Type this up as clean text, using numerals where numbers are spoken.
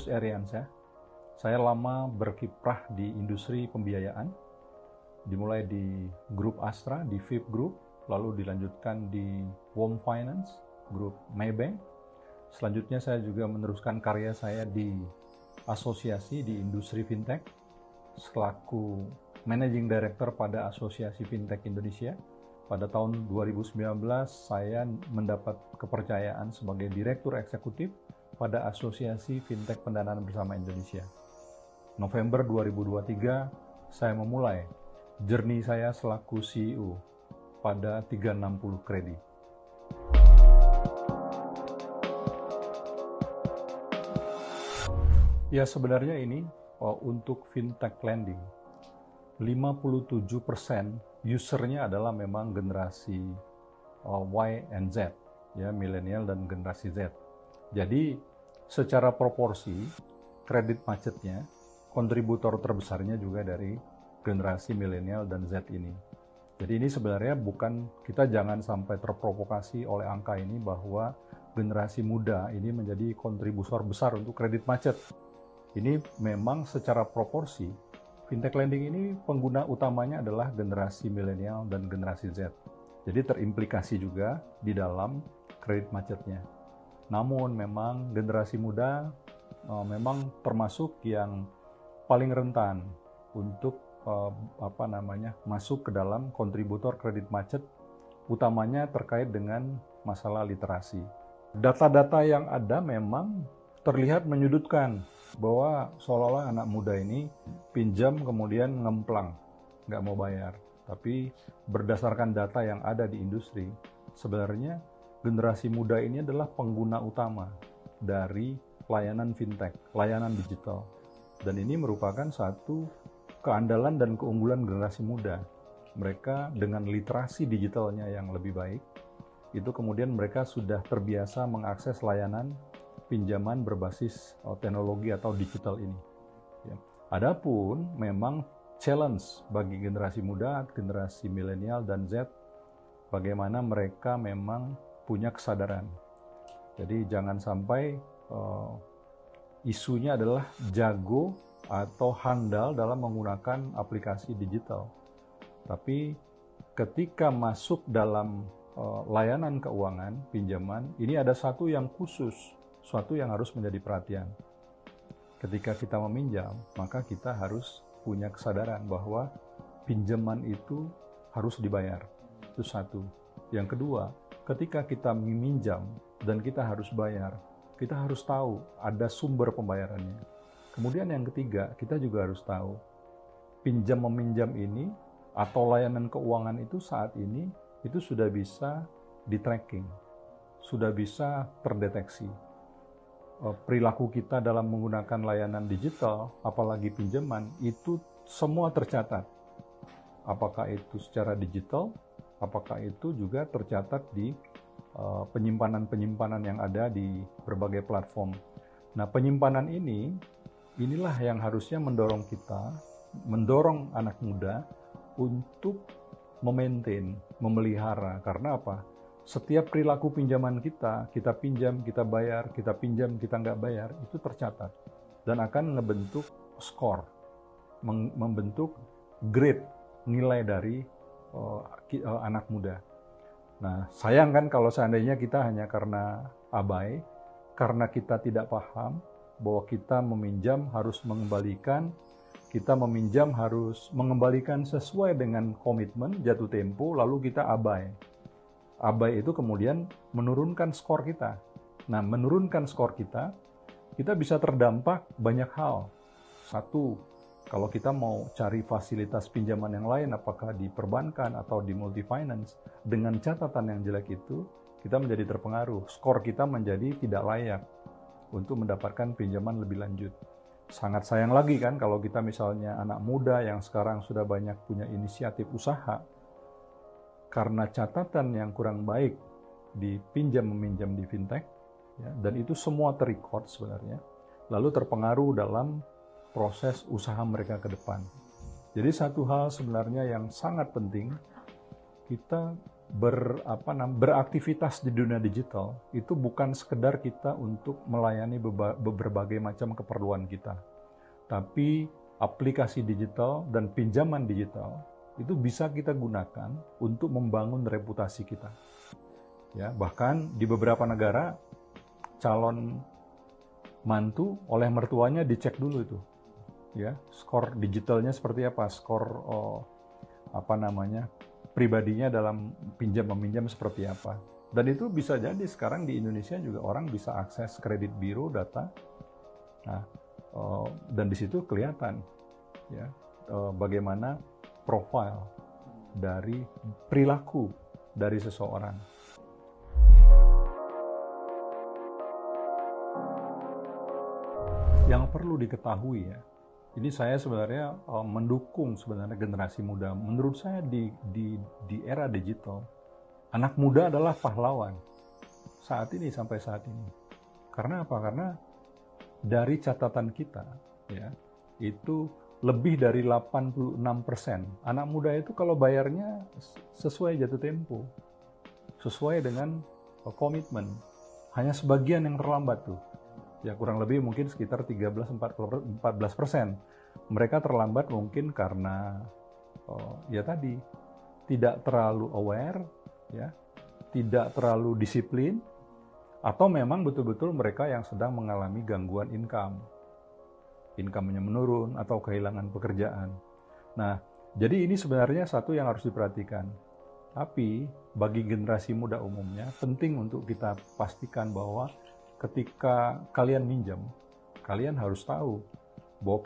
Agus Eriansyah. Saya lama berkiprah di industri pembiayaan, dimulai di grup Astra, di VIP Group, lalu dilanjutkan di Wom Finance, grup Maybank. Selanjutnya saya juga meneruskan karya saya di asosiasi di industri fintech, selaku Managing Director pada Asosiasi Fintech Indonesia. Pada tahun 2019, saya mendapat kepercayaan sebagai Direktur Eksekutif pada Asosiasi Fintech Pendanaan Bersama Indonesia. November 2023, saya memulai journey saya selaku CEO pada 360 Credit. Ya, sebenarnya ini untuk fintech lending, 57% usernya adalah memang generasi Y and Z, ya, milenial dan generasi Z. Jadi secara proporsi kredit macetnya, kontributor terbesarnya juga dari generasi milenial dan Z ini. Jadi ini sebenarnya bukan, kita jangan sampai terprovokasi oleh angka ini bahwa generasi muda ini menjadi kontributor besar untuk kredit macet. Ini memang secara proporsi fintech lending ini pengguna utamanya adalah generasi milenial dan generasi Z. Jadi terimplikasi juga di dalam kredit macetnya. Namun memang generasi muda memang termasuk yang paling rentan untuk masuk ke dalam kontributor kredit macet, utamanya terkait dengan masalah literasi. Data-data yang ada memang terlihat menyudutkan bahwa seolah-olah anak muda ini pinjam kemudian ngemplang, nggak mau bayar. Tapi berdasarkan data yang ada di industri, sebenarnya generasi muda ini adalah pengguna utama dari layanan fintech, layanan digital. Dan ini merupakan satu keandalan dan keunggulan generasi muda. Mereka dengan literasi digitalnya yang lebih baik, itu kemudian mereka sudah terbiasa mengakses layanan pinjaman berbasis teknologi atau digital ini. Ya. Adapun memang challenge bagi generasi muda, generasi milenial dan Z, bagaimana mereka memang punya kesadaran. Jadi jangan sampai isunya adalah jago atau handal dalam menggunakan aplikasi digital. Tapi ketika masuk dalam layanan keuangan, pinjaman, ini ada satu yang khusus, suatu yang harus menjadi perhatian. Ketika kita meminjam, maka kita harus punya kesadaran bahwa pinjaman itu harus dibayar. Itu satu. Yang kedua, ketika kita meminjam dan kita harus bayar, kita harus tahu ada sumber pembayarannya. Kemudian yang ketiga, kita juga harus tahu pinjam-meminjam ini atau layanan keuangan itu saat ini itu sudah bisa di-tracking, sudah bisa terdeteksi. Perilaku kita dalam menggunakan layanan digital, apalagi pinjaman, itu semua tercatat. Apakah itu secara digital, apakah itu juga tercatat di penyimpanan-penyimpanan yang ada di berbagai platform. Nah, penyimpanan inilah yang harusnya mendorong kita, mendorong anak muda untuk memaintain, memelihara. Karena apa? Setiap perilaku pinjaman kita pinjam, kita bayar, kita pinjam, kita nggak bayar, itu tercatat. Dan akan ngebentuk skor, membentuk grade, nilai dari anak muda. Nah, sayang kan kalau seandainya kita hanya karena abai, karena kita tidak paham bahwa kita meminjam harus mengembalikan, kita meminjam harus mengembalikan sesuai dengan komitmen, jatuh tempo, lalu kita abai. Abai itu kemudian menurunkan skor kita. Nah, menurunkan skor kita bisa terdampak banyak hal. Satu, kalau kita mau cari fasilitas pinjaman yang lain, apakah di perbankan atau di multi-finance, dengan catatan yang jelek itu, kita menjadi terpengaruh. Skor kita menjadi tidak layak untuk mendapatkan pinjaman lebih lanjut. Sangat sayang lagi kan kalau kita misalnya anak muda yang sekarang sudah banyak punya inisiatif usaha, karena catatan yang kurang baik di pinjam-meminjam di fintech, ya, dan itu semua terrecord sebenarnya, lalu terpengaruh dalam proses usaha mereka ke depan. Jadi satu hal sebenarnya yang sangat penting, kita beraktivitas di dunia digital itu bukan sekedar kita untuk melayani berbagai macam keperluan kita, tapi aplikasi digital dan pinjaman digital itu bisa kita gunakan untuk membangun reputasi kita. Ya, bahkan di beberapa negara calon mantu oleh mertuanya dicek dulu itu, ya, skor digitalnya seperti apa, skor pribadinya dalam pinjam meminjam seperti apa. Dan itu bisa jadi sekarang di Indonesia juga orang bisa akses kredit biro data. Nah, dan di situ kelihatan ya bagaimana profil dari perilaku dari seseorang. Yang perlu diketahui ya, ini saya sebenarnya mendukung sebenarnya generasi muda. Menurut saya di era digital, anak muda adalah pahlawan saat ini sampai saat ini. Karena apa? Karena dari catatan kita, ya, itu lebih dari 86% anak muda itu kalau bayarnya sesuai jatuh tempo, sesuai dengan komitmen. Hanya sebagian yang terlambat tuh. Ya kurang lebih mungkin sekitar 13-14%. Mereka terlambat mungkin karena ya tadi tidak terlalu aware, ya, tidak terlalu disiplin, atau memang betul-betul mereka yang sedang mengalami gangguan income-nya menurun atau kehilangan pekerjaan. Nah, jadi ini sebenarnya satu yang harus diperhatikan. Tapi bagi generasi muda umumnya penting untuk kita pastikan bahwa ketika kalian minjam, kalian harus tahu bahwa